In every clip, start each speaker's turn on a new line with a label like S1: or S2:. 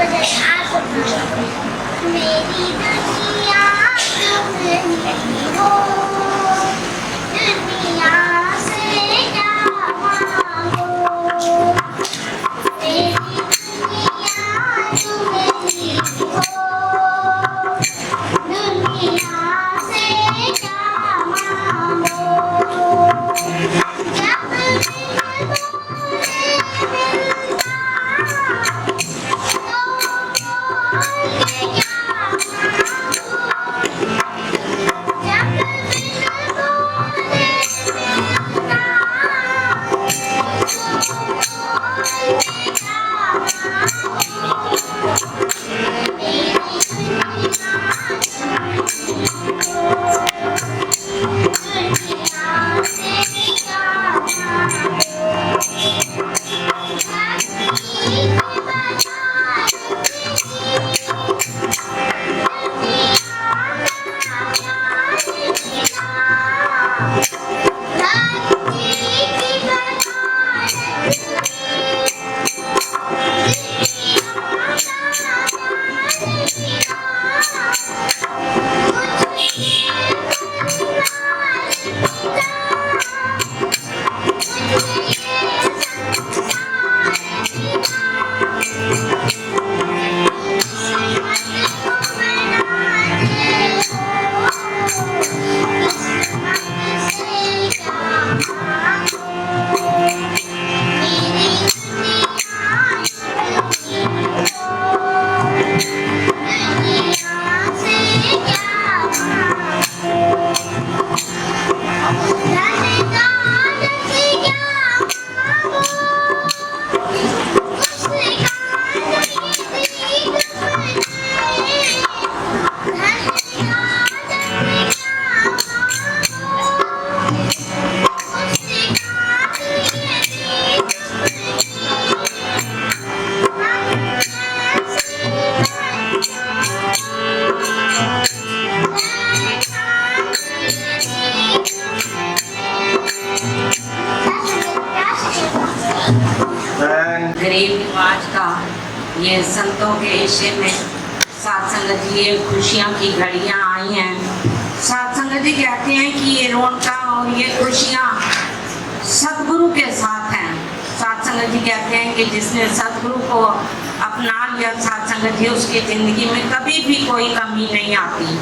S1: मेरी दुनिया तुम नहीं हो, दुनिया से क्या मांगो। मेरी दुनिया तुम नहीं हो, दुनिया से क्या मांगो। जब दिल बोले मिलता
S2: गरीब निवाज का ये संतों के हिस्से में साथ संगत जी ये खुशियाँ की घड़ियाँ आई हैं। साथ संगत जी कहते हैं कि ये रौनक और ये खुशियाँ सतगुरु के साथ हैं। साथ संगत जी कहते हैं कि जिसने सतगुरु को अपना लिया साथ संगत जी उसकी जिंदगी में कभी भी कोई कमी नहीं आती।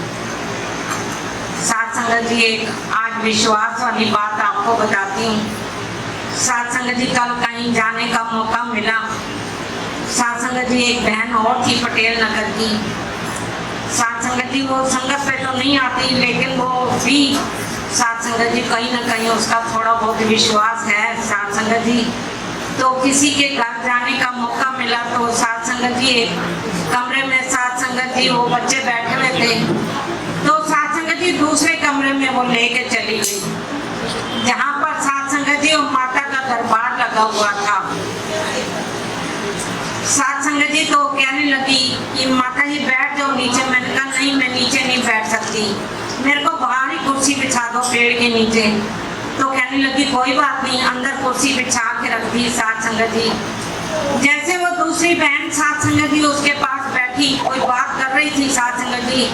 S2: साथ संगत जी एक आज विश्वास वाली बात आपको बताती हूँ। साथ संगत जी कल कहीं जाने का मौका मिला। साथ संगत जी एक बहन और थी पटेल नगर की। साथ संगत जी वो संगत पे तो नहीं आती लेकिन वो भी साथ संगत जी कहीं ना कहीं उसका थोड़ा बहुत विश्वास है। साथ संगत जी तो किसी के घर जाने का मौका मिला तो साथ संगत जी एक कमरे में साथ संगत जी वो बच्चे बैठे हुए थे तो साथ संगत जी दूसरे कमरे में वो लेके चली गई जहाँ पर साथ संगत जी और माता का दरबार लगा हुआ था। साथ संगत जी तो कहने लगी कि माता जी बैठ जाओ नीचे। मैंने कहा नहीं मैं नीचे नहीं बैठ सकती, मेरे को बाहर ही कुर्सी बिछा दो पेड़ के नीचे। तो कहने लगी कोई बात नहीं, अंदर कुर्सी बिछा के रख दी साथ संगत जी। जैसे वो दूसरी बहन साथ संगत जी उसके पास बैठी कोई बात कर रही थी साथ संगत जी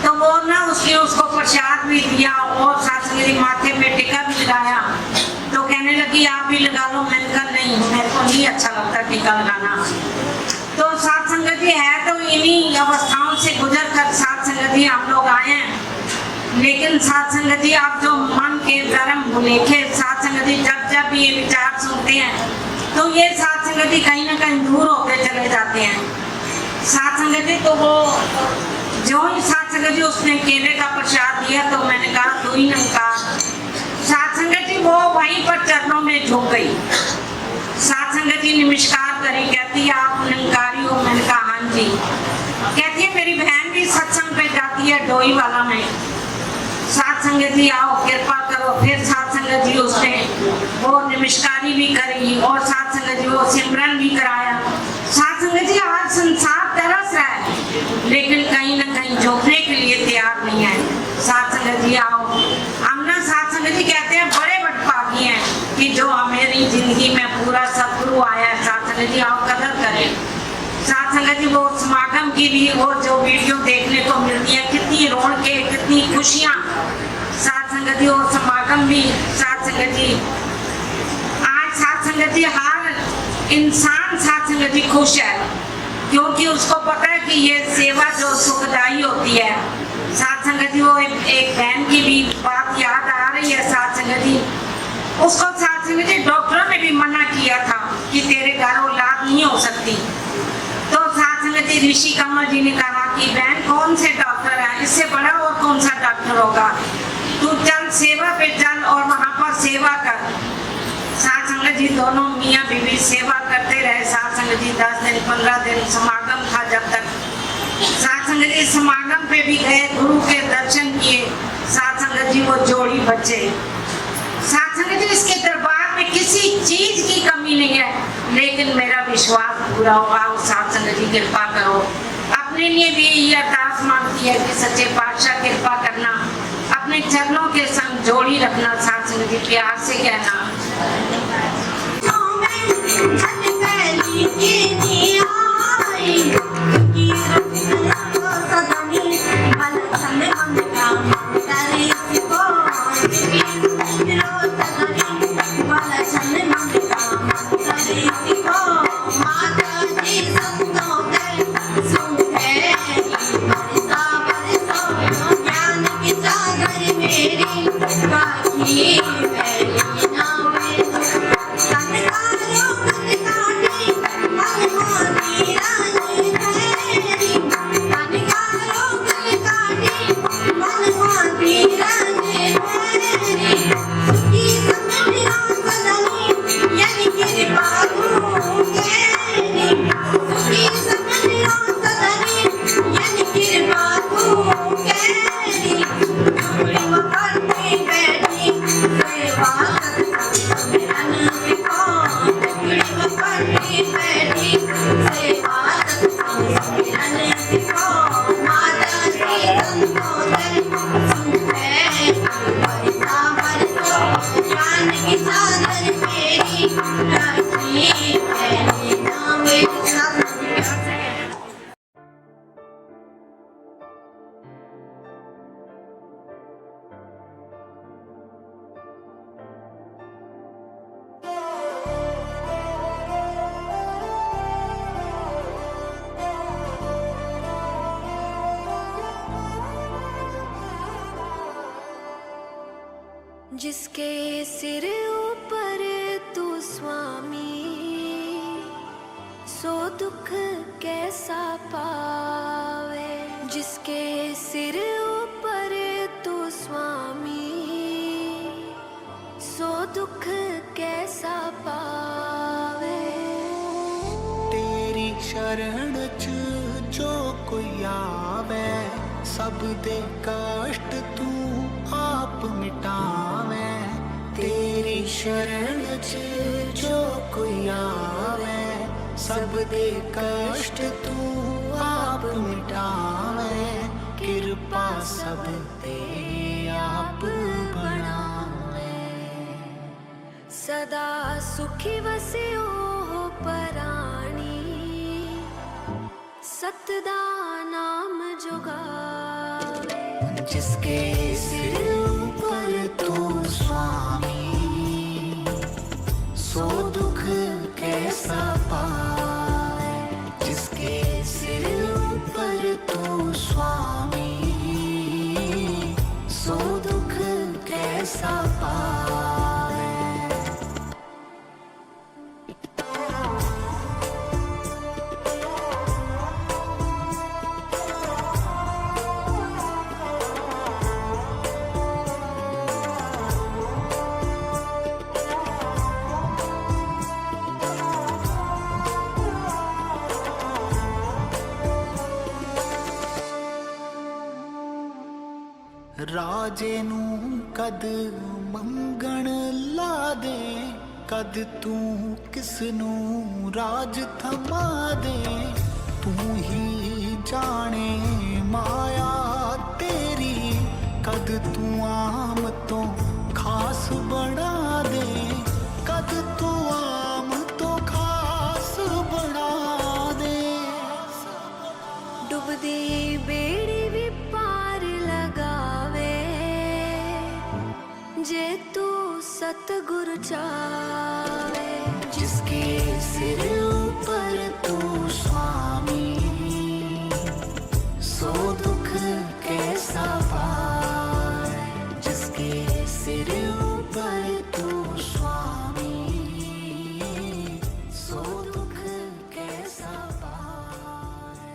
S2: तो वो ना उसको प्रसाद भी दिया और साथ संगत जी माथे पे टिका भी लगाया। तो कहने लगी आप भी लगा लो। मैंने कहा नहीं मेरे को नहीं अच्छा लगता टिका लगाना। तो साथ संगत जी है तो इन्हीं अवस्थाओं से गुजर कर साथ संगत जी हम लोग आए हैं। लेकिन साथ संगत जी आप जो मन के धर्म भुलेखे साथ संगत जी जब ये विचार सुनते हैं तो ये साथ संगत जी कहीं ना कहीं दूर होते चले जाते हैं। साथ संगत जी तो वो जो ही साथ संगत जी उसने केले का प्रसाद दिया तो मैंने कहा तू ही नमकार। साथ संगत जी वो वहीं पर चरणों में झुक गई। साथ संगत जी नमस्कार करी, कहती आप निरंकारी हो। मैंने कहा हाँ जी। कहती है मेरी बहन भी सत्संग पे जाती है डोई वाला में। साथ संगत जी आओ कृपा करो। फिर साथ संगत जी उसने वो नमस्कारी भी करी और साथ संगत जी वो सिमरन भी कराया। साथ संगत जी आज संसार तरस रहा है लेकिन कहीं ना कहीं झुकने के लिए तैयार नहीं है। साथ संगत जी आओ। हम ना साथ संगत जी कहते हैं बड़े बटभागी हैं कि जो हमारी जिंदगी में पूरा सतगुरु आया है। साथ संगत जी आओ कदर करें। साथ संगत जी वो समागम की भी वो जो वीडियो देखने को मिलती है, कितनी रौनकें, कितनी खुशियाँ। साथ संगत जी वो समागम भी, साथ संगत जी आज साथ संगत जी हर इंसान साथ संगत जी खुश है, क्योंकि उसको पता है कि ये सेवा जो सुखदायी होती है। साथ संगत जी वो एक बहन की भी बात याद आ रही है। साथ संगत जी उसको साथ संगत जी डॉक्टरों ने भी मना किया था कि तेरे घर औलाद नहीं हो सकती। तो साथ संगत जी ऋषि कमल जी ने कहा कि बहन कौन से डॉक्टर है, इससे बड़ा और कौन सा डॉक्टर होगा, तू चल सेवा पे चल और वहाँ पर सेवा कर। साथ संगत जी दोनों मियाँ बीवी सेवा करते रहे। साथ संगत जी 10 दिन 15 दिन समागम था जब तक। साथ संगत जी समागम पे भी गए, गुरु के दर्शन किए। साथ संगत जी वो जोड़ी बच्चे। साथ संगत जी इसके दरबार में किसी चीज की कमी नहीं है, लेकिन मेरा विश्वास पूरा होगा। साथ संगत जी कृपा करो। अपने लिए भी ये अरदास मांगती है कि सच्चे पातशाह कृपा करना, अपने चरणों के संग जोड़ी रखना। साथ संगत जी प्यार से कहना।
S3: जिसके सिर ऊपर तू स्वामी, सो दुख कैसा पावे। जिसके सिर ऊपर तू स्वामी, सो दुख कैसा पावे।
S4: तेरी शरण च जो कोई आवे, सब दे कष्ट तू आप मिटावे। तेरी शरण च जो कोई आवे, सब दे कष्ट तू आप मिटावे। कृपा सब ते आप बनावे।
S3: सदा सुखी वसियो पराणी, सतदा नाम जुगावे।
S4: जिसके सिर ऊपर तू स्वामी, सो दुख कैसा पाए। जिसके सिर ऊपर तू स्वामी, सो दुख कैसा पाए। राजे नू कद मंगण ला दे, कद तू किसनू राज थमा दे। तू ही जाने माया तेरी, कद तू आम तो खास बना दे। कद तू आम तो खास बना दे। जिसके सिर ऊपर तू स्वामी, सो दुख कैसा पाए। जिसके सिर ऊपर तू स्वामी, सो दुख कैसा पाए।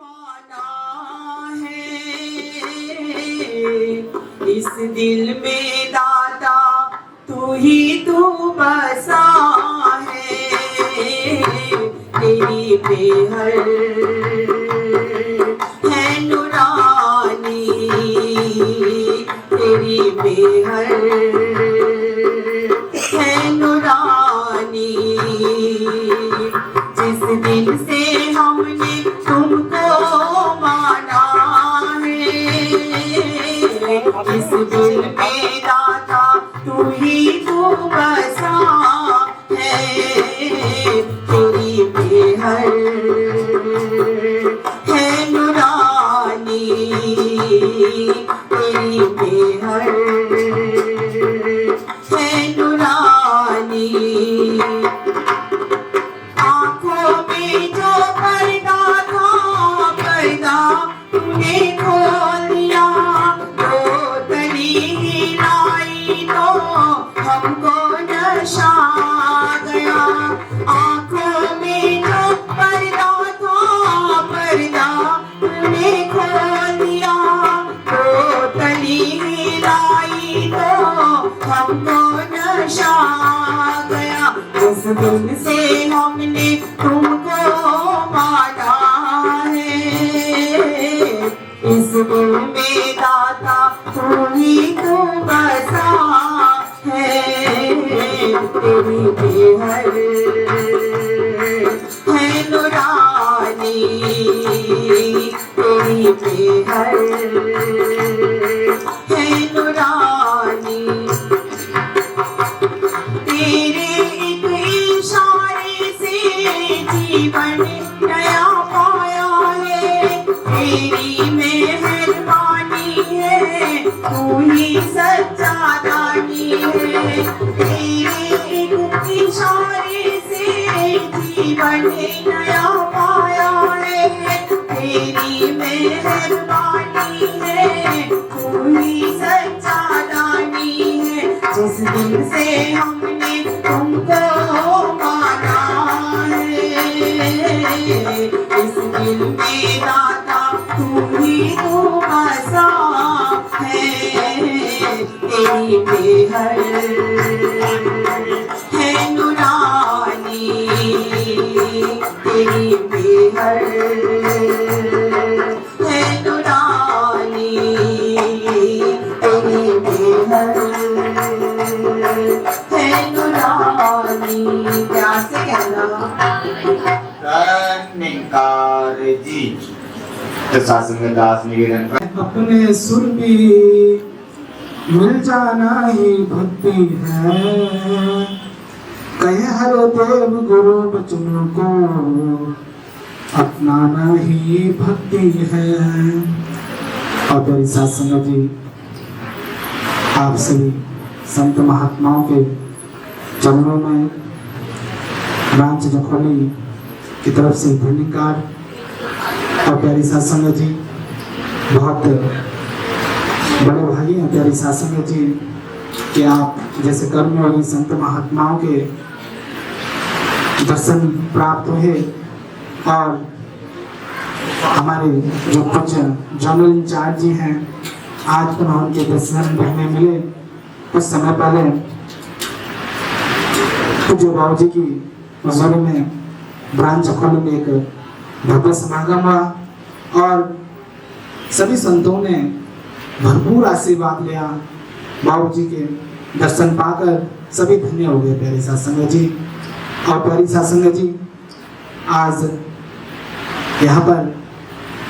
S5: माना है इस दिल में दाता तू ही तू बसा है। तेरी बेहर है नूरानी, तेरी बेहर है नूरानी। जिस दिन से हमने तुमको माना है, इस दिल में दाता तू ही तू बसा है। तेरी बेहर है नूरानी, तेरी बेहर है नूरानी। आँखों में जो पर्दा था, पर्दा तूने खोल दिया। तो तली हिलाई तो हमको नशा गया। आँखों में जो पर्दा था, पर्दा तूने खोल दिया। तो तली हिलाई तो हमको नशा गया। उस दिन से हमने तुमको माना है, इस दिल में दाता तू ही तू बसा है। तेरी बेहर है नूरानी, तेरी बेहर है नूरानी। तेरे एक इशारे से जीवन नया पाया है। तेरी मेहरबानी है, तू ही सच्चा दानी है। तेरे एक इशारे से जीवन नया पाया है। तेरी मेहरबानी है, तू ही सच्चा दानी है। जिस दिन से हमने तुमको माना है, इस दिल में दाता तू ही तू बसा है। तेरी बेहर है नूरानी, तेरी बेहर है नूरानी, तेरी बेहर है नूरानी। प्यार से कहना।
S6: निकार जी तो सासंग दास निवेदन
S7: अपने सुर भी मिल जाना ही भक्ति है। कहे हर देव गुरु बचनों को अपनाना ही भक्ति है। और प्यारी साथ संगत जी, आप सभी संत महात्माओं के चरणों में ब्रांच जखोली की तरफ से धन्यवाद। और प्यारी साथ संगत जी, बहुत बड़े भाई हैं प्यारी साथ संगत जी कि आप जैसे कर्म वाली संत महात्माओं के दर्शन प्राप्त हुए। और हमारे जो कुछ जनरल इंचार्ज जी हैं, आज पुनः उनके दर्शन हमें मिले। कुछ समय पहले पूज्य बाबू जी की हजूरी में ब्रांच जखोली में एक भव्य समागम हुआ और सभी संतों ने भरपूर आशीर्वाद लिया। बाबू जी के दर्शन पाकर सभी धन्य हो गए प्यारी साथ संगत जी। और प्यारी साथ संगत जी, आज यहाँ पर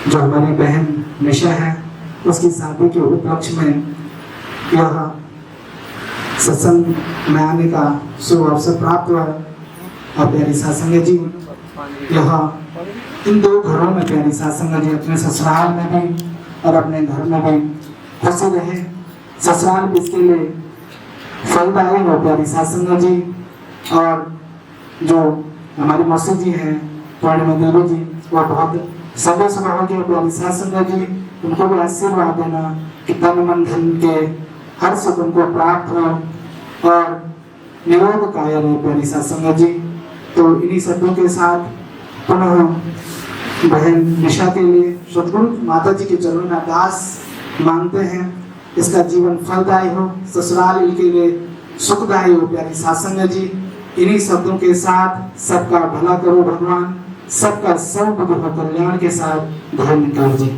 S7: जो हमारी बहन निशा है, उसकी शादी के उपलक्ष्य में यह सत्संग में आने का शुभ अवसर प्राप्त हुआ। और प्यारी साथ संगत जी, यह इन दो घरों में प्यारी साथ संगत जी अपने ससुराल में भी और अपने घर में भी खुशी रहे। ससुराल भी इसके लिए फलदायी हो प्यारी साध संगत जी। और जो हमारी मौसी जी हैं पूर्णिमा देवी जी, वो बहुत समय स्वभाव के प्यारी साध संगत जी, उनको भी आशीर्वाद देना कि तन मन धन के हर सुख उनको प्राप्त हो और निरोग काया रहे प्यारी साध संगत जी। तो इन्हीं शब्दों के साथ पुनः बहन निशा के लिए सदगुरु माता जी के चरणों में अरदास मांगते हैं, इसका जीवन फलदायी हो, ससुराल के लिए सुखदायी हो प्यारी साध संगत जी। इन्हीं शब्दों के साथ सबका भला करो भगवान, सबका सब हो कल्याण के साथ धन्यवाद जी।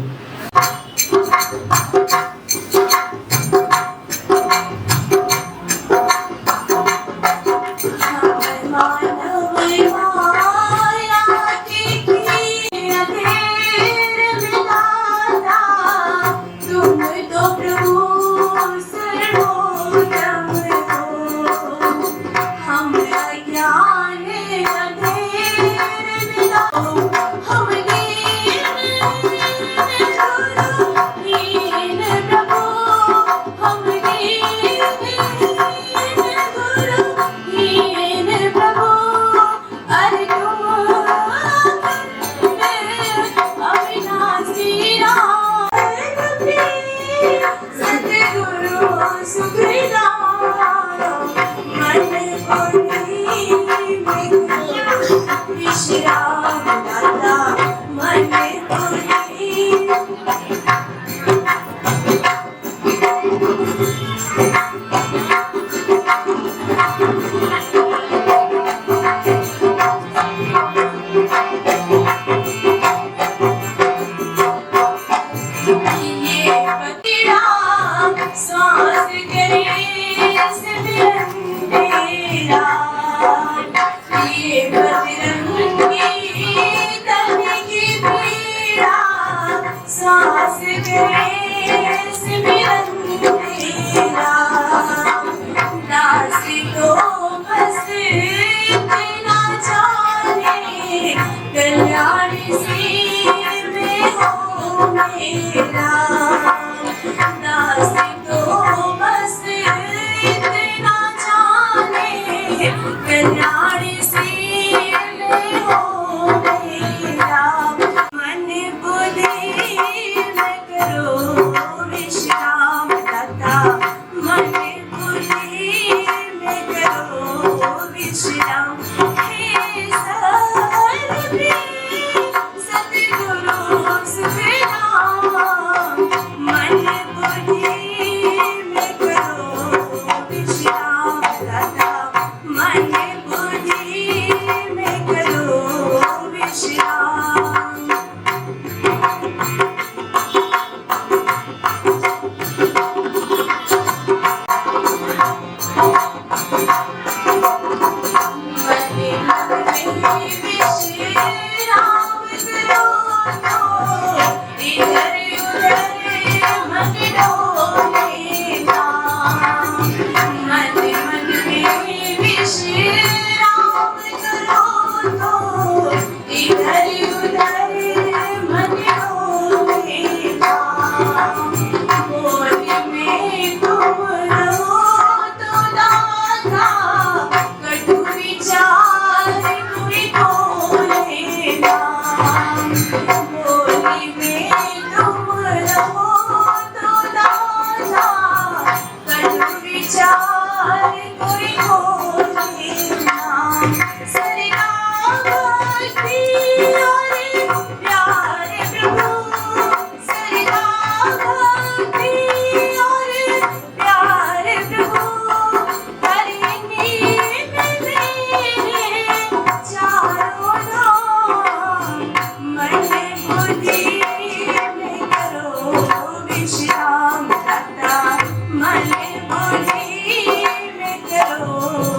S1: मन बुद्धि में करो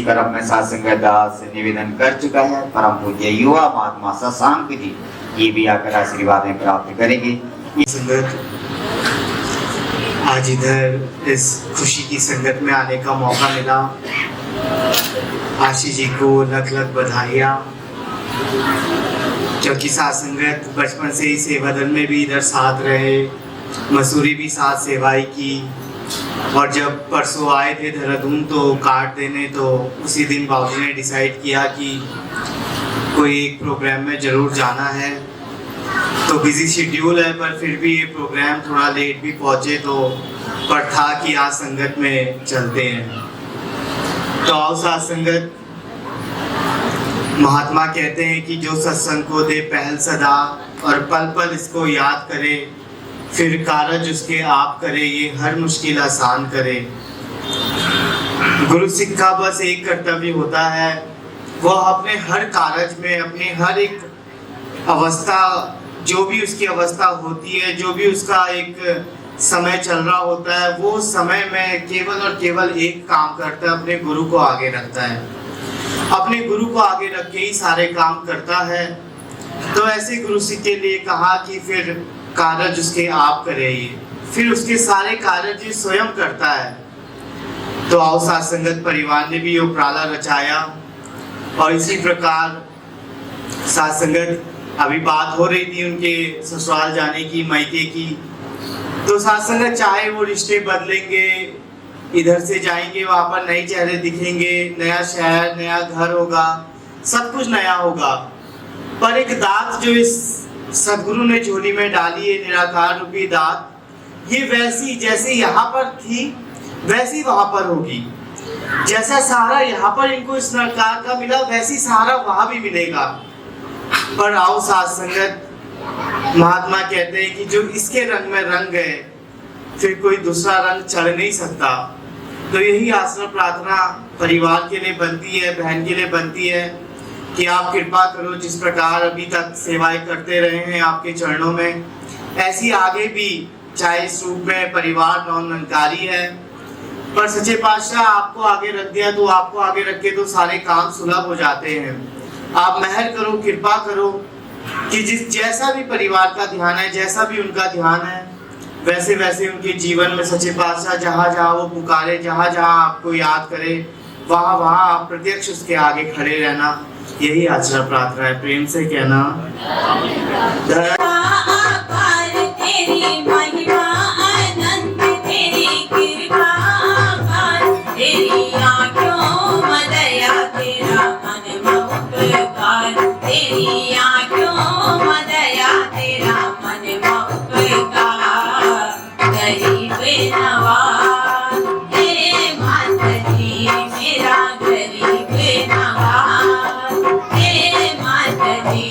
S6: क्रम में सत्संग दास निवेदन कर चुका है। परम पूज्य युवा महात्मा शशांक जी ये भी आकर आशीर्वादें प्राप्त करेंगे।
S8: संगत, आज इधर इस खुशी की संगत में आने का मौका मिला। आशीष जी को लख लख बधाइयाँ, क्योंकि साथ संगत बचपन से ही सेवा दल में भी इधर साथ रहे, मसूरी भी साथ सेवाई की, और जब परसों आए थे देहरादून तो कार्ड देने, तो उसी दिन बाबूजी ने डिसाइड किया कि कोई एक प्रोग्राम में ज़रूर जाना है। तो बिजी शेड्यूल है, पर फिर भी ये प्रोग्राम थोड़ा लेट भी पहुँचे तो पर था कि आज संगत में चलते हैं। तो आओ साथ संगत, महात्मा कहते हैं कि जो सत्संग को दे पहल सदा और पल पल इसको याद करे, फिर कारज उसके आप करे, ये हर मुश्किल आसान करे। गुरु सिख का बस एक कर्तव्य होता है, वह अपने हर कारज में, अपने हर एक अवस्था, जो भी उसकी अवस्था होती है, जो भी उसका एक समय चल रहा होता है, वो समय में केवल और केवल एक काम करता है, अपने गुरु को आगे रखता है। अपने गुरु को आगे रख के ही सारे काम करता है। तो ऐसे गुरु सिख के लिए कहा कि फिर कारज उसके आप करे, ये फिर उसके सारे कारज स्वयं करता है। तो आओ साथ संगत, परिवार ने भी उपराला रचाया, और इसी प्रकार साथ संगत अभी बात हो रही थी उनके ससुराल जाने की, मायके की। तो साथ संगत चाहे वो रिश्ते बदलेंगे, इधर से जाएंगे वहाँ पर नए चेहरे दिखेंगे, नया शहर, नया घर होगा, सब कुछ नया होगा, पर एक दात जो इस सदगुरु ने झोली में डाली है, निराकार रूपी दात, ये वैसी जैसे यहाँ पर थी वैसी वहाँ पर होगी। जैसा सहारा यहाँ पर इनको इस निराकार का मिला, वैसी सहारा वहाँ भी मिलेगा। पर आओ साथ संगत, महात्मा कहते हैं कि जो इसके रंग में रंग गए, फिर कोई दूसरा रंग चढ़ नहीं सकता। तो यही आसना प्रार्थना परिवार के लिए बनती है, बहन के लिए बनती है कि आप कृपा करो, जिस प्रकार अभी तक सेवाएं करते रहे हैं आपके चरणों में, ऐसी आगे भी, चाहे इस रूप में परिवार नौनकारी है, पर सच्चे पातशाह आपको आगे रख दिया तो आपको आगे रख के तो सारे काम सुलभ हो जाते हैं। आप मेहर करो, कृपा करो कि जिस जैसा भी परिवार का ध्यान है, जैसा भी उनका ध्यान है, वैसे वैसे उनके जीवन में सच्चे पातशाह जहाँ जहाँ वो पुकारे, जहाँ जहाँ आपको याद करे, वहाँ वहाँ आप प्रत्यक्ष उसके आगे खड़े रहना। यही आचरा प्रार्थना है, प्रेम से कहना।
S1: तेरी महिमा अनंत, तेरी कृपा तेरी आँखों में दया, तेरा मन उपकार, तेरी आँखों में दया, तेरा मन उपकार, गरीब नवाज, हे माता जी मेरा गरीब नवाज, हे माता जी।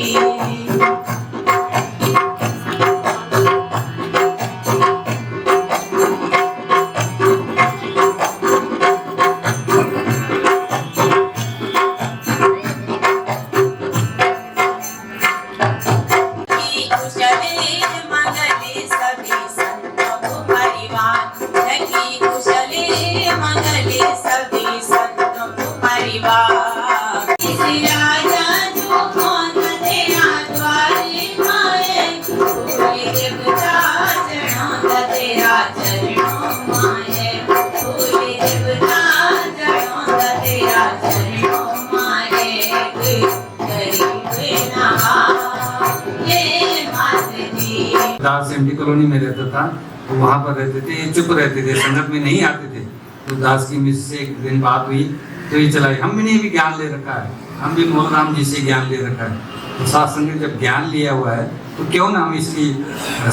S9: दास एमडी कॉलोनी में रहता था, तो वहाँ पर रहते थे, चुप रहते थे, संगत में नहीं आते थे। तो दास की मिस से एक दिन बात हुई तो ये चला, हमने भी ज्ञान ले रखा है, हम भी मोहन राम जी से ज्ञान ले रखा है, तो साथ संगत जब ज्ञान लिया हुआ है तो क्यों ना हम इसकी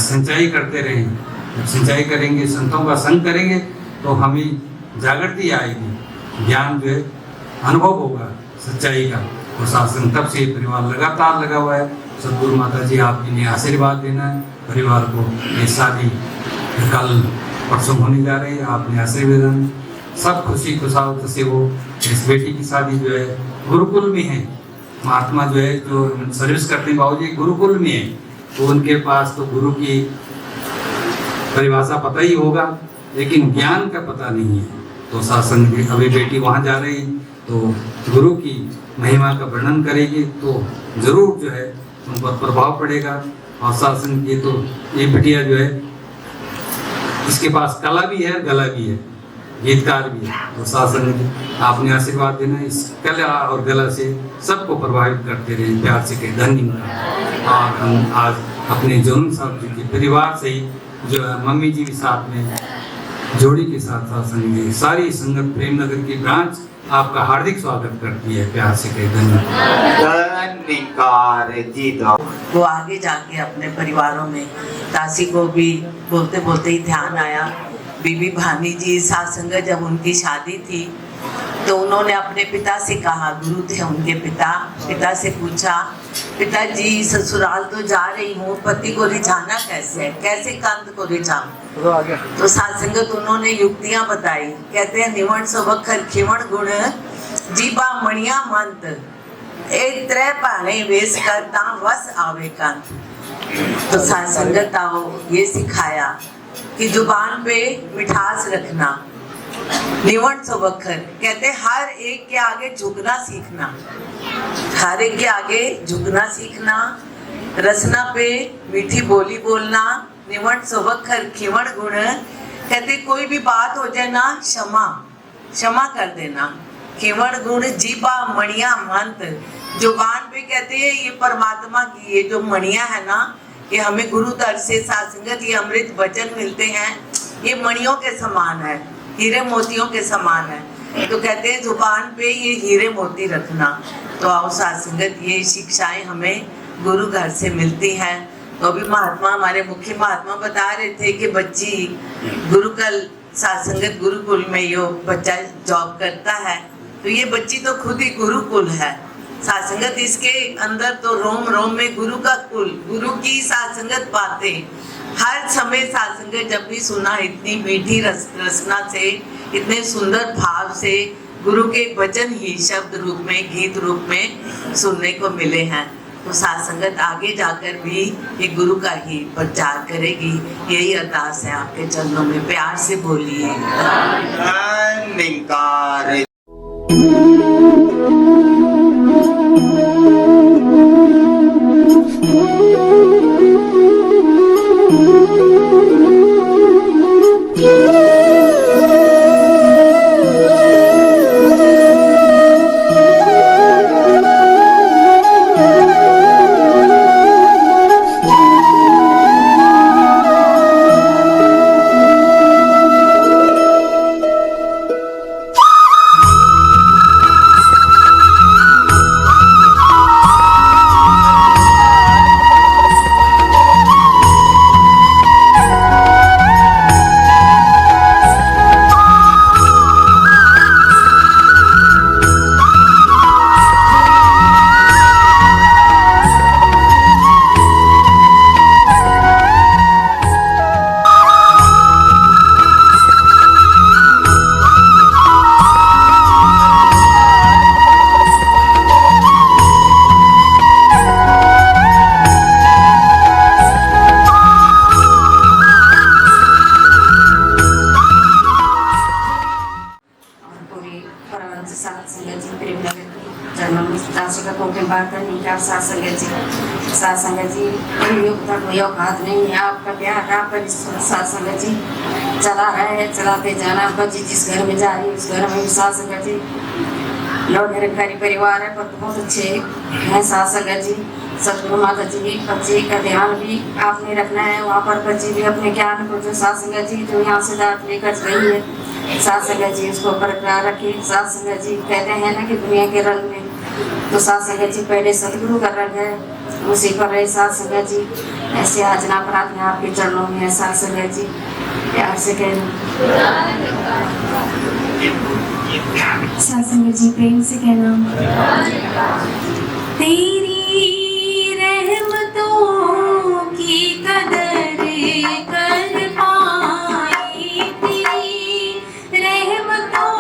S9: सिंचाई करते रहें। जब सिंचाई करेंगे, संतों का संग करेंगे, तो हमें जागृति आएगी, ज्ञान जो है अनुभव होगा सच्चाई का। और साथ संग तब से परिवार लगातार लगा हुआ है। सदगुरु माता जी आप इन्हें आशीर्वाद देना है परिवार को। ये शादी कल परसों होने जा रही है, आपने आशीर्वाद देना, सब खुशी खुशहाल से हो। इस बेटी की शादी जो है गुरुकुल में है, महात्मा जो है जो सर्विस करते हैं बाबूजी गुरुकुल में है, तो उनके पास तो गुरु की परिभाषा पता ही होगा, लेकिन ज्ञान का पता नहीं है। तो शासन की अभी बेटी वहाँ जा रही, तो गुरु की महिमा का वर्णन करेगी तो जरूर जो है उन पर प्रभाव पड़ेगा। और सत्संग की तो ये बिटिया जो है इसके पास कला भी है, गला भी है, गीतकार भी है। तो सत्संग आपने आशीर्वाद देना, इस कला और गला से सबको प्रभावित करते रहे। प्यार से कहे धन्यवाद। और हम आज अपने जोन साहब जी के परिवार से ही जो है मम्मी जी के साथ में जोड़ी के साथ सत्संग जी सारी संगत प्रेमनगर की ब्रांच आपका हार्दिक स्वागत करती है। प्यार से कहे धन्यवाद।
S6: जी तो
S10: वो आगे जाके अपने परिवारों में, दासी को भी बोलते बोलते ही ध्यान आया, बीबी भानी जी साथ संगत जब उनकी शादी थी तो उन्होंने अपने पिता से कहा, गुरु थे उनके पिता से पूछा, पिताजी ससुराल तो जा रही हूँ, पति को रिझाना कैसे, कैसे कांत को रिझाऊं? तो साथ संगत उन्होंने युक्तियां बताई। कहते हैं निवण स्वखर खिवण गुण जीबा मणिया मंत एक त्रै पाने वेश करता वस आवे कांत। तो साथ संगत आओ ये सिखाया कि जुबान पे मिठास रखना, निवण स्वखर कहते हर एक के आगे झुकना सीखना, हर एक के आगे झुकना सीखना, रसना पे मीठी बोली बोलना, निवण स्वखर खिवण गुण कहते कोई भी बात हो जाए ना क्षमा कर देना, खिवण गुण जीबा मणिया मंत, जुबान पे कहते हैं ये परमात्मा की ये जो मणिया है ना, ये हमें गुरु दर से सत्संगत ये अमृत वचन मिलते हैं, ये मणियों के समान है, हीरे मोतियों के समान है। तो कहते हैं जुबान पे ये हीरे मोती रखना। तो आओ सत्संगत ये शिक्षाएं हमें गुरु घर से मिलती हैं। तो अभी महात्मा हमारे मुख्य महात्मा बता रहे थे कि बच्ची गुरुकुल सत्संगत गुरुकुल में यो बच्चा जॉब करता है, तो ये बच्ची तो खुद ही गुरुकुल है। सत्संगत इसके अंदर तो रोम रोम में गुरु का कुल, गुरु की सत्संगत बातें हर समय सत्संगत जब भी सुना, इतनी मीठी रसना से, इतने सुंदर भाव से गुरु के वचन ही शब्द रूप में, गीत रूप में सुनने को मिले हैं। तो सत्संगत आगे जाकर भी ये गुरु का ही प्रचार करेगी। यही अरदास है आपके चरणों में, प्यार से बोलिए।
S2: सत्संगत जी कोई योग हाथ नहीं है, आपका प्यार आप पर सत्संगत जी चला है, चलाते जाना। बच्ची जिस घर में जा रही है उस घर में भी सत्संगत जी, लोग निरंकारी परिवार है पर बहुत अच्छे हैं सत्संगत जी। सतगुरु माता जी भी बच्चे का ध्यान भी आपने रखना है, वहाँ पर बच्ची भी अपने ज्ञान को जो सत्संगत जी जो यहाँ से दांत लेकर गई है, सत्संगत जी उसको बरकरार रखे। सत्संगत जी कहते हैं ना कि दुनिया के रंग में, तो सत्संगत जी पहले सतगुरु का रंग है, उसी पर रहे सत्संगत जी। ऐसे याचना प्रार्थना आपके चरणों में है सत्संगत जी, प्यार से कहना।
S3: सत्संगत जी प्रेम से कहना। तेरी रहमतों की कदर कर पाए, तेरी रहमतों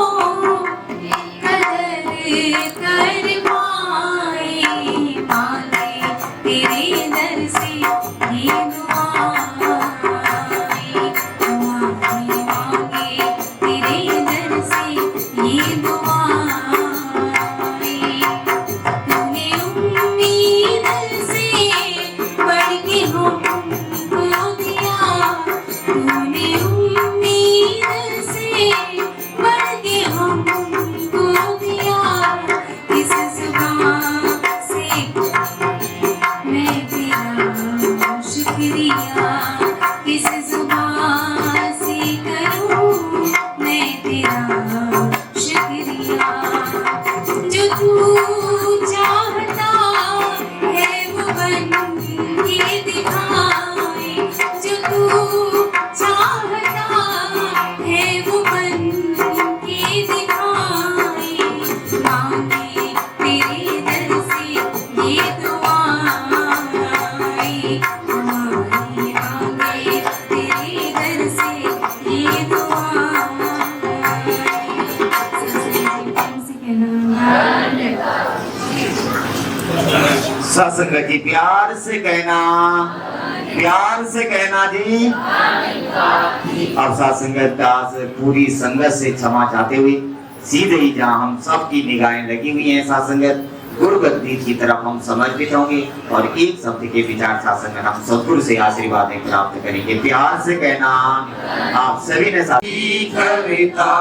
S3: कदर कर पाए, मांगे तेरे दर से ये दुआएं, मांगे तेरे दर से ये दुआएं। हमारी मांगे तेरे दर से ये दुआ से कहना
S6: सत्संग जी प्यार से कहना जी। अब सत्संग दास पूरी संगत से क्षमा चाहते हुए सीधे ही जहाँ हम सबकी निगाहें लगी हुई हैं सत्संगत गुरुगद्दी की तरफ हम समर्पित होंगे और एक शब्द के विचार सत्संग हम सदगुरु से आशीर्वाद प्राप्त करेंगे। प्यार से कहना आप सभी ने कविता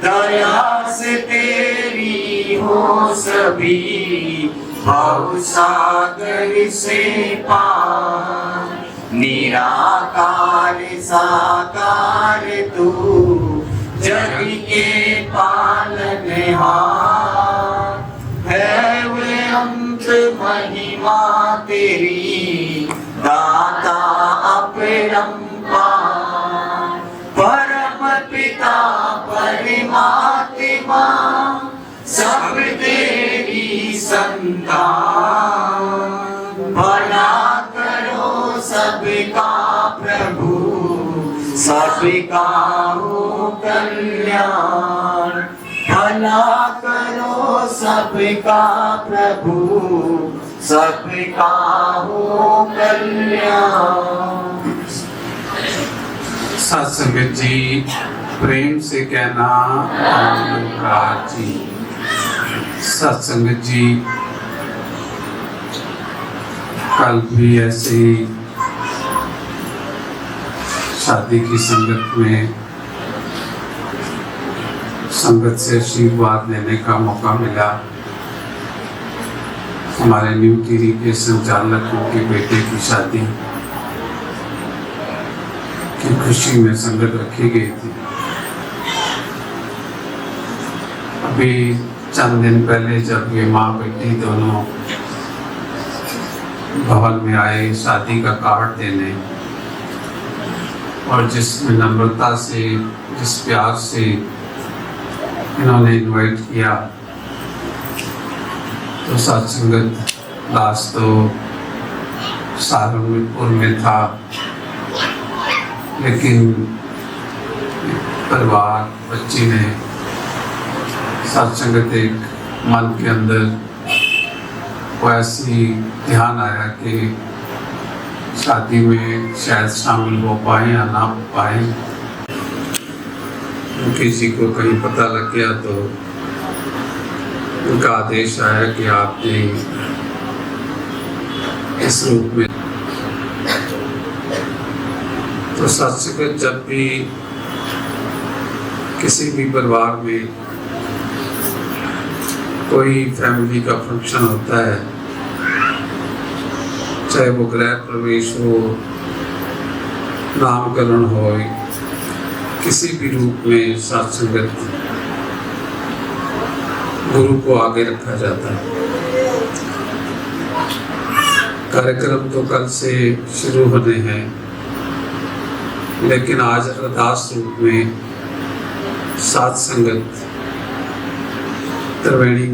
S6: दया से तेरी हो सभी भव सागर से पार निराकार साकार तू जग के पालनहार है वे अंत महिमा तेरी दाता अपरंपार परम पिता परमात्मा सब तेरी संतान भला करो सबका प्रभु सबका हो कल्याण भला करो सबका प्रभु सबका हो कल्याण।
S11: सत्संग जी प्रेम से कहना आनंद जी। सत्संग जी कल भी ऐसे ही शादी की संगत में संगत से आशीर्वाद लेने का मौका मिला। हमारे न्यू टिहरी के संचालक के बेटे की शादी की खुशी में संगत रखी गई थी। अभी चंद दिन पहले जब ये माँ बेटी दोनों भवन में आए शादी का कार्ड देने और जिसमें नम्रता से जिस प्यार से इन्होंने इनवाइट किया तो सत्संगत दास तो सहारनपुर में था लेकिन परिवार बच्ची ने सत्संगत एक मन के अंदर वो ऐसी ध्यान आया कि शादी में शायद शामिल हो पाए या ना हो पाए। किसी को कहीं पता लग गया तो उनका आदेश आया कि आपने इस रूप में तो सत्संग जब भी किसी भी परिवार में कोई फैमिली का फंक्शन होता है चाहे वो गृह प्रवेश हो नामकरण हो किसी भी रूप में सत्संगत गुरु को आगे रखा जाता है। कार्यक्रम तो कल से शुरू होने हैं लेकिन आज अरदास रूप में सत्संगत त्रिवेणी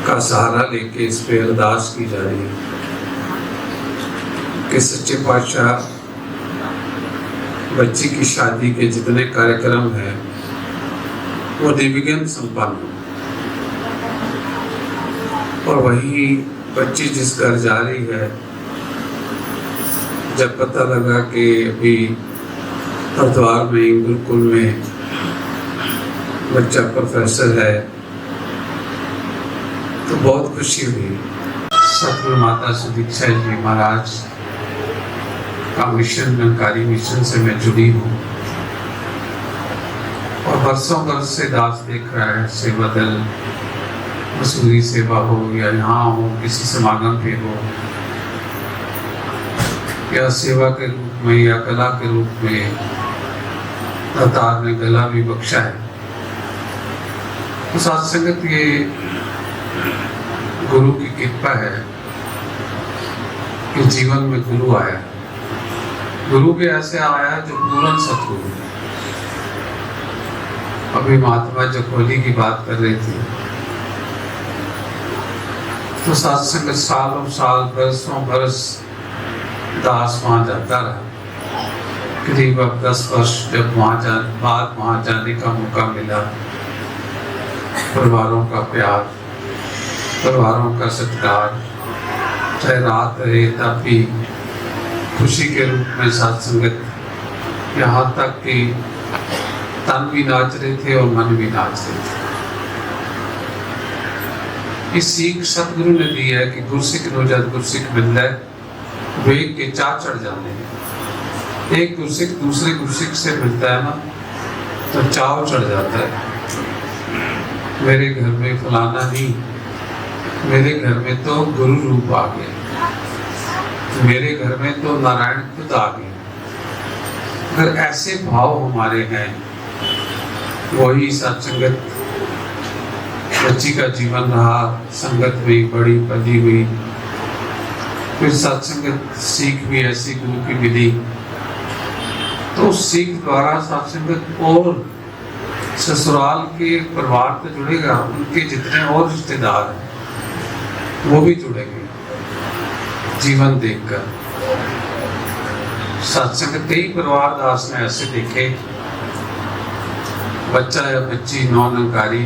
S11: का सहारा लेके इस पे अरदास की जा रही है कि सच्चे पातशाह बच्ची की शादी के जितने कार्यक्रम हैं वो निर्विघ्न संपन्न और वही बच्ची जिस घर जा रही है जब पता लगा कि अभी हरिद्वार में गुरुकुल में बच्चा प्रोफेसर है तो बहुत खुशी हुई। सतगुरु माता सुदीक्षा जी महाराज का मिशन निरंकारी मिशन से मैं जुड़ी हूँ और बरसों बरस से दास देख रहा है सेवा दल मसूरी सेवा हो या यहाँ हो किसी समागम पे हो या सेवा के रूप में या कला के रूप में अवतार ने गला भी बख्शा है। तो सत्संगत ये गुरु की कृपा है कि जीवन में गुरु आया। गुरु भी ऐसे आया जो पूर्ण सतगुरु। अभी महात्मा जखोली की बात कर रहे थे तो सत्संग सालों साल बरसों बरस दास वहाँ जाता रहा। करीब अब 10 वर्ष जब वहाँ जाने का मौका मिला, परिवारों का प्यार, परिवारों का सत्कार, चाहे रात रहे तब भी खुशी के रूप में सत्संगत, यहाँ तक कि तन भी नाच रहे थे और मन भी नाच रहे थे। इस सीख सतगुरु ने दी है कि गुरसिख नो जद गुरसिख मिलता है वेग के चार चढ़ जाते हैं। एक गुरसिख दूसरे गुरसिख से मिलता है ना तो चाव चढ़ जाता है, मेरे घर में फलाना नहीं, मेरे घर में तो गुरु रूप आ गया, मेरे घर में तो नारायण खुद आ गए। अगर ऐसे भाव हमारे हैं, वही सत्संगत बच्ची का जीवन रहा, संगत हुई, बड़ी पली हुई, फिर सत्संगत सीख भी ऐसी गुरु की मिली, तो उस सीख द्वारा सत्संगत और ससुराल के परिवार तो जुड़ेगा, उनके जितने और रिश्तेदार हैं वो भी जुड़ेंगे जीवन देखकर। सत्संग कई परिवार दास ने ऐसे देखे, बच्चा या बच्ची नौनकारी,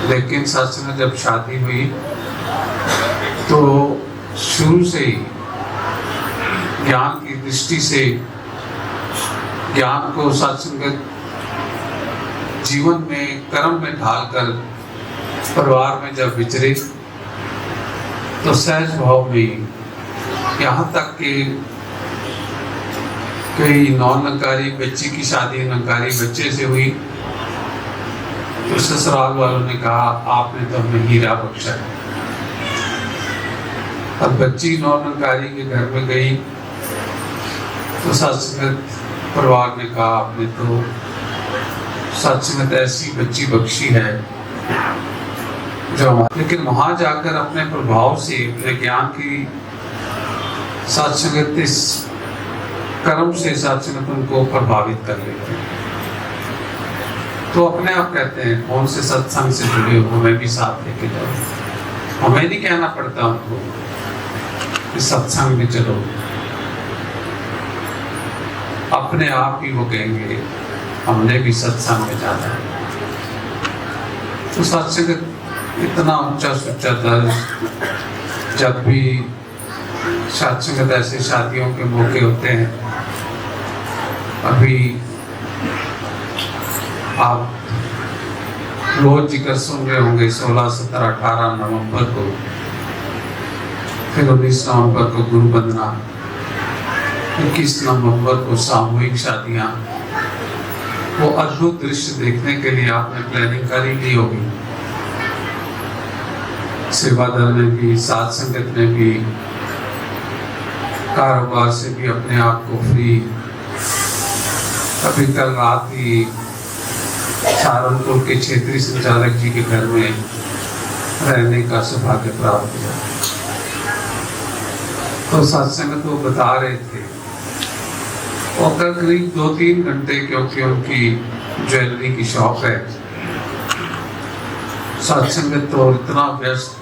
S11: लेकिन सत्संग जब शादी हुई तो शुरू से ही ज्ञान की दृष्टि से ज्ञान को सत्संग जीवन में कर्म में ढालकर परिवार में जब विचरे तो सहज भाव में, यहाँ तक कि कोई नौनकारी बच्ची की शादी नकारी बच्चे से हुई तो ससुराल वालों ने कहा आपने तो हमें हीरा बख्शा है। अब बच्ची नौनकारी के घर में गई तो सत्संगत परिवार ने कहा आपने तो सत्संगत ऐसी बच्ची बख्शी है जो हमारे, लेकिन वहां जाकर अपने प्रभाव से, अपने ज्ञान की सत्संगत इस कर्म से सत्संगत उनको प्रभावित कर लेते हैं। तो अपने आप कहते हैं कौन से सत्संग से जुड़े हो, हमें भी साथ लेके जाओ। हमें नहीं कहना पड़ता उनको कि सत्संग में चलो, अपने आप ही वो कहेंगे हमने भी सत्संग में जाना है। तो सत्संग इतना ऊंचा सुच्चा दर्ज, जब भी सत्संग ऐसे शादियों के मौके होते हैं, अभी आप रोज जिक्र सुन रहे होंगे 16, 17, 18 नवंबर को, फिर 19 नवंबर को गुरु वंदना, 21 नवंबर को सामूहिक शादियां। वो अद्भुत दृश्य देखने के लिए आपने प्लानिंग करी ली होगी, सेवादल ने भी, साथ संगत ने भी, कारोबार से भी अपने आप को फ्री। अभी कल रात ही सहारनपुर के क्षेत्रीय संचालक जी के घर में रहने का सौभाग्य प्राप्त हुआ। तो सत्संग तो बता रहे थे, और कल करीब 2-3 घंटे, क्योंकि उनकी ज्वेलरी की शॉप है, सत्संग तो इतना व्यस्त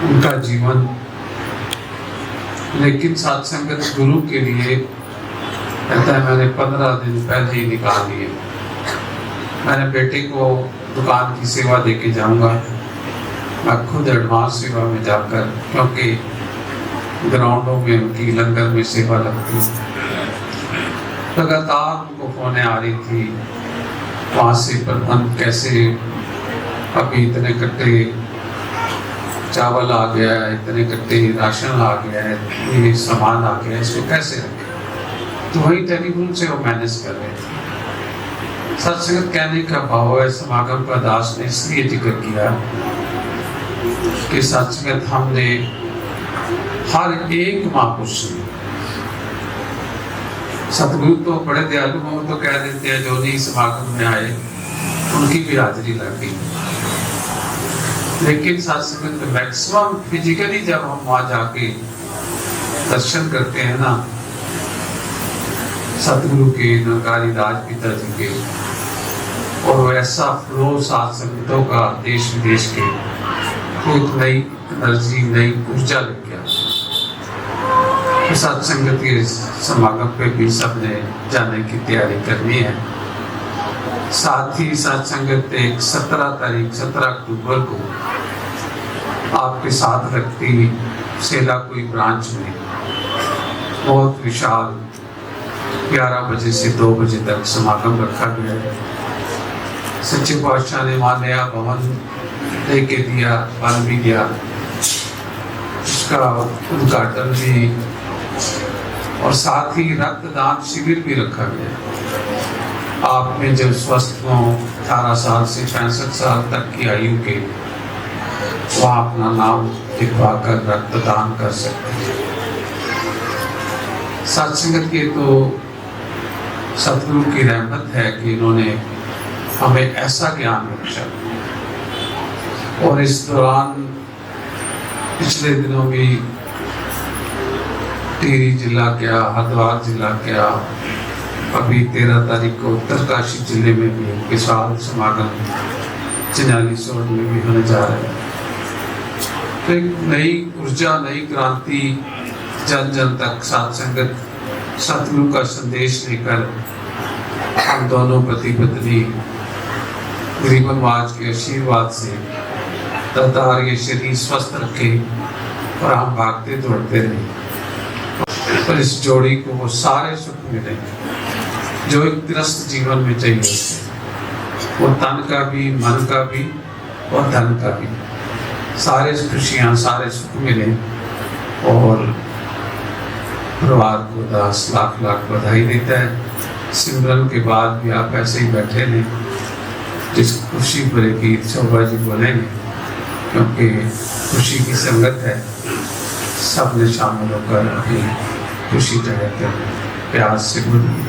S11: उनका जीवन, लेकिन सत्संगत गुरु के लिए कहता है मैंने 15 दिन पहले ही निकाल लिए। मैंने बेटे को दुकान की सेवा देके जाऊंगा, मैं खुद एडवांस सेवा में जाकर, क्योंकि ग्राउंडों में उनकी लंगर में सेवा लगती है। लगातार उनको फोने आ रही थी वहाँ से, प्रबंध कैसे, अभी इतने कट्टे चावल आ गया है, इतने कट्टे राशन आ गया है, ये सामान आ गया है, इसको कैसे रखें। तो वही टेलीफोन से वो मैनेज कर रहे थे। सत्संगत कहने का भाव है, समागम का दास ने इसलिए जिक्र किया कि सत्संगत हमने हर एक महापुरुष ने, सतगुरु तो बड़े दयालु हो तो कह देते हैं जो नहीं समागम में आए उनकी भी हाजिरी लग गई, लेकिन सत्संगत मैक्सिमम फिजिकली जब हम वहां जाके दर्शन करते हैं ना, सतगुरु के, नरकारी राज पिता जी के, और वैसा फ्लो साथ संगतों का देश विदेश के एक नई एनर्जी, नई ऊर्जा लग गया। साथ संगत के समागम पे भी सबने जाने की तैयारी करनी है। साथ ही साथ संगत एक 17 अक्टूबर को आपके साथ रखती सेला कोई ब्रांच में बहुत विशाल 11 बजे से 2 बजे तक समागम रखा गया है। सच्चे पातशाह ने वहाँ नया भवन लेके दिया, बन भी गया, उसका उद्घाटन भी, और साथ ही रक्तदान शिविर भी रखा गया। आप में जब स्वस्थ हो 18 साल से 65 साल तक की आयु के, वहाँ अपना नाम लिखवा कर रक्तदान कर सकते हैं। सत्संगत के तो सतगुरु की रहमत है कि इन्होंने हमें ऐसा ज्ञान बख्शा। और इस दौरान पिछले दिनों भी टिहरी जिला क्या, हरिद्वार जिला क्या, अभी 13 तारीख को उत्तरकाशी जिले में भी विशाल समागम चिन्याली सोड में भी होने जा रहे हैं। तो एक नई ऊर्जा, नई क्रांति जन जन तक साथ संगत सतगुरु का संदेश लेकर हम दोनों पति पत्नी गरीबनवाज के आशीर्वाद से दातार ये शरीर स्वस्थ रखे और हम भागते दौड़ते रहे और इस जोड़ी को वो सारे सुख मिले जो एक त्रस्त जीवन में चाहिए, वो तन का भी, मन का भी और धन का भी, सारे खुशियाँ, सारे सुख मिले। और परिवार को 10 लाख बधाई देता है। सिमरन के बाद भी आप ऐसे ही बैठे नहीं, जिस खुशी भरे गीत शोभा जी बोलेंगे, क्योंकि खुशी की संगत है। सब ने शामिल होकर अपनी खुशी जाहिर कर प्यार से बोलिए।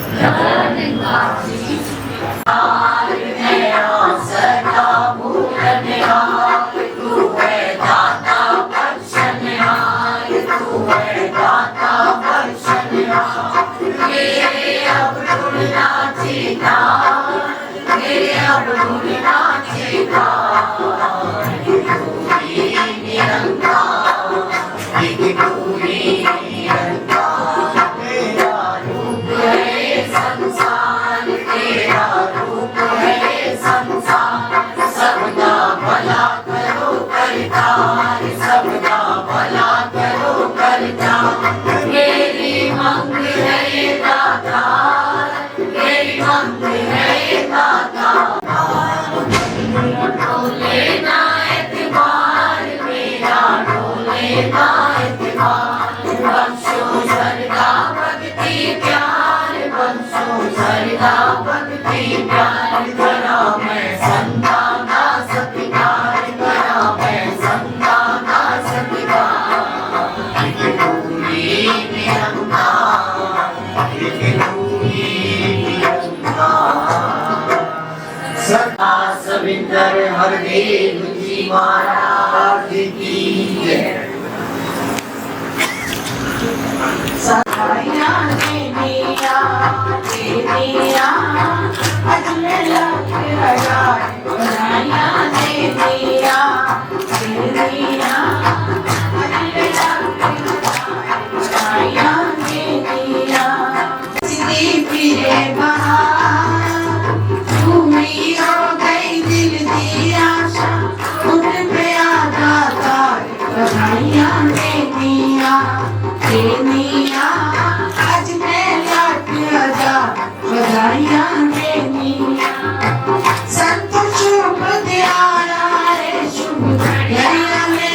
S6: सविंदर हरदेव जी महाराज की जय।
S1: सहाया देनिया देनिया अजमेर के हजार सहाया देनिया देनिया अजमेर के हजार सहाया देनिया सिद्धि फिरे बहार भूमि हो गई दिल दी आशा उठ पे आ जाता सहाया देनिया देनिया आज मैं लौट आजा बधाइयाँ देनिया संत शुभ दियारा रे शुभ घड़िया ले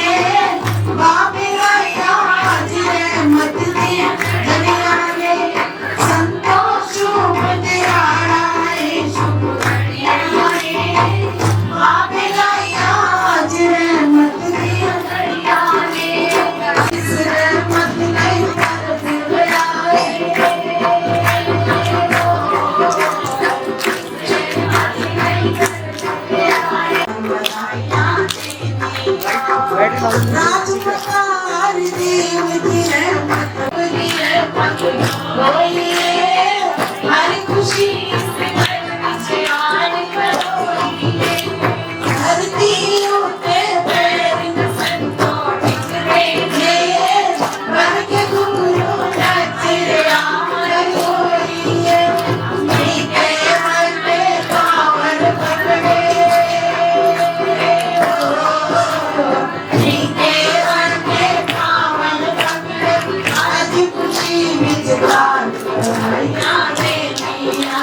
S1: बाबे गाया आज रे मत दिया घड़िया ले संत शुभ दियारा रे शुभ घड़िया ले बाबे गाया आज रे मत दिया घड़िया ले इस रे मत नहीं कर दिल आए राजप्रकार देव की रहमत बोलिए हर खुशी से आन करो नीके वर्गे पावन पगड़े आज खुशी विचकार बधाइयाँ देनिया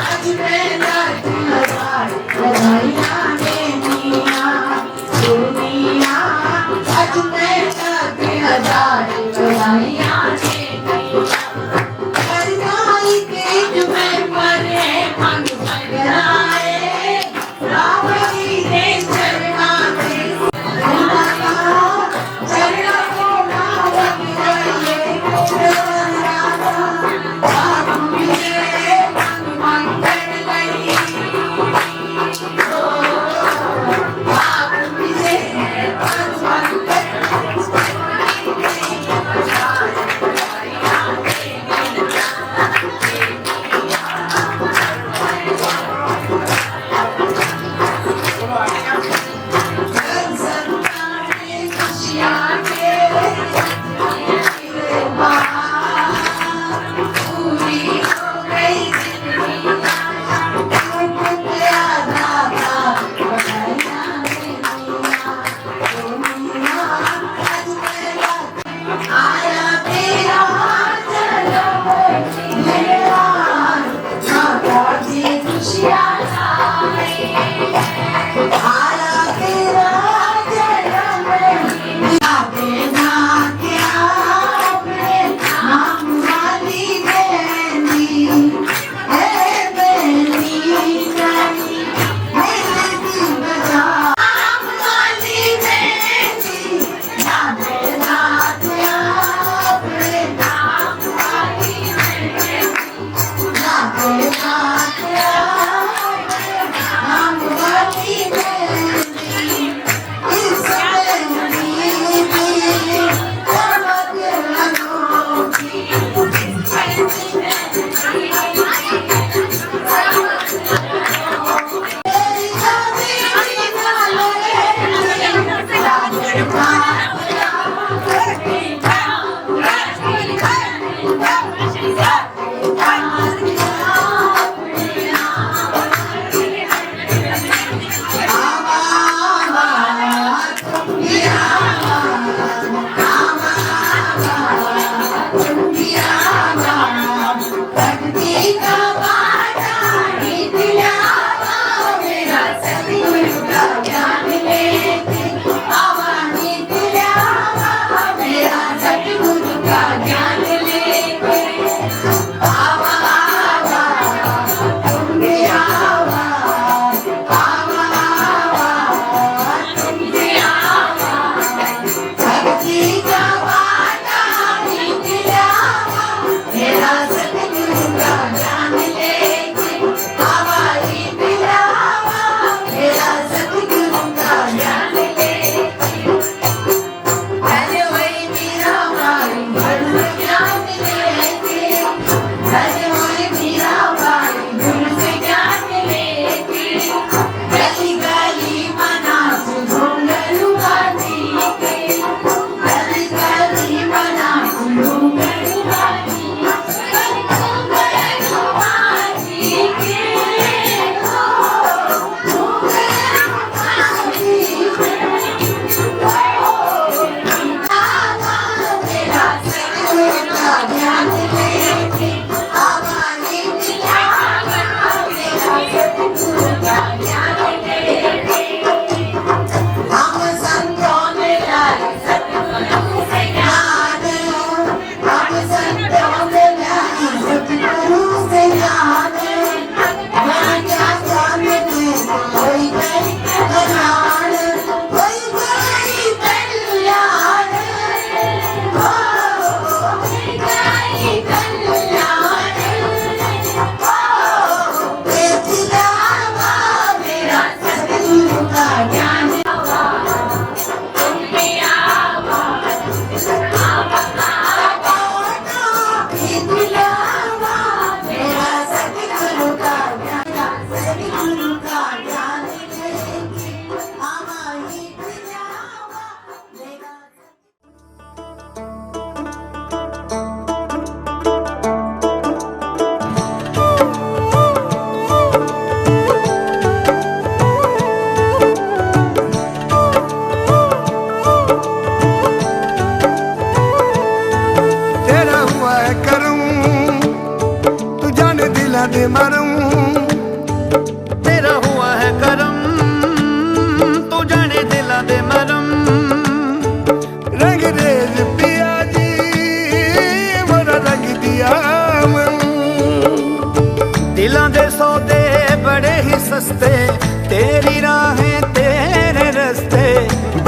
S1: आज मेरा त्योहार बधाइयाँ देनिया दुनिया आज मेरा त्योहार बधाइयाँ देनिया बधाई के तुम्हें परे मन बगराए रावणी ने चरना दे चरना को नावक गए मंगल गई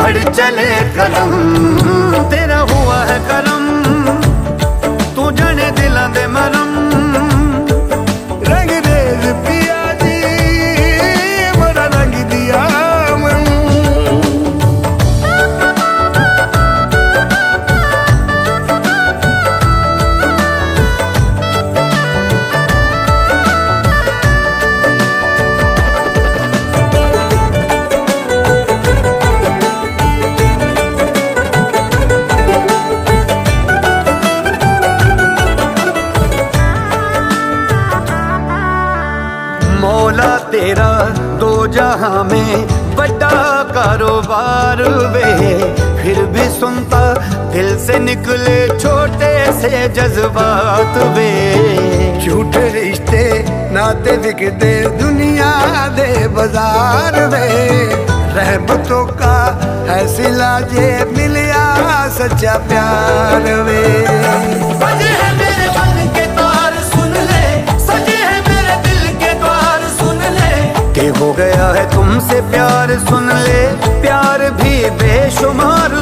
S12: बढ़ चले कदम तेरा हुआ है करम तू जने दिलां दे मरम रंग रेज पिया जी बड़ा रंग दिया मन मौला तेरा दो जहां में बड़ा कारोबार वे फिर भी सुनता दिल से निकले छोटे से जज्बात वे झूठे रिश्ते नाते बिकते दुनिया दे बाजार वे रहमतों का है सिला जे मिलिया सच्चा प्यार वे सजे है मेरे मन के तार सुन ले सजे है मेरे दिल के द्वार सुन ले के हो गया है तुमसे प्यार सुन ले प्यार भी बेशुमार